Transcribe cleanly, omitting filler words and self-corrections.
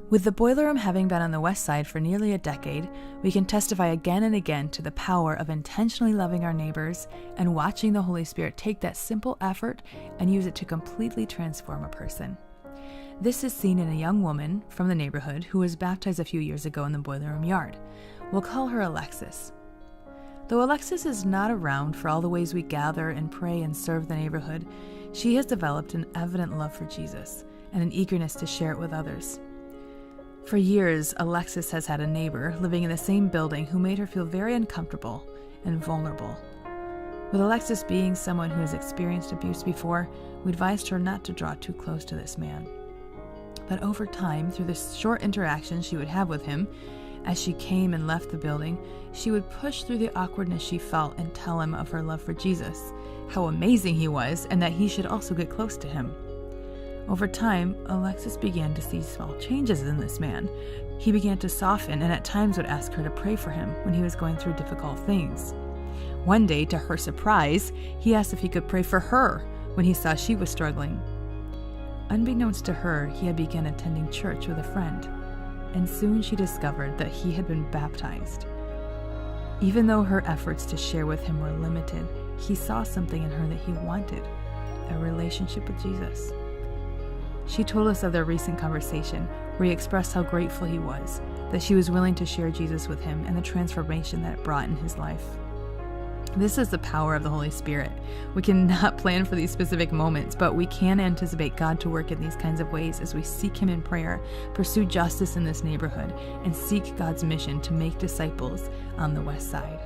With the boiler room having been on the west side for nearly a decade, we can testify again and again to the power of intentionally loving our neighbors and watching the Holy Spirit take that simple effort and use it to completely transform a person. This is seen in a young woman from the neighborhood who was baptized a few years ago in the boiler room yard. We'll call her Alexis. Though Alexis is not around for all the ways we gather and pray and serve the neighborhood, she has developed an evident love for Jesus and an eagerness to share it with others. For years, Alexis has had a neighbor living in the same building who made her feel very uncomfortable and vulnerable. With Alexis being someone who has experienced abuse before, we advised her not to draw too close to this man. But over time, through the short interactions she would have with him, as she came and left the building, she would push through the awkwardness she felt and tell him of her love for Jesus, how amazing he was, and that he should also get close to him. Over time, Alexis began to see small changes in this man. He began to soften and at times would ask her to pray for him when he was going through difficult things. One day, to her surprise, he asked if he could pray for her when he saw she was struggling. Unbeknownst to her, he had begun attending church with a friend, and soon she discovered that he had been baptized. Even though her efforts to share with him were limited, he saw something in her that he wanted, a relationship with Jesus. She told us of their recent conversation, where he expressed how grateful he was, that she was willing to share Jesus with him and the transformation that it brought in his life. This is the power of the Holy Spirit. We cannot plan for these specific moments, but we can anticipate God to work in these kinds of ways as we seek Him in prayer, pursue justice in this neighborhood, and seek God's mission to make disciples on the West Side.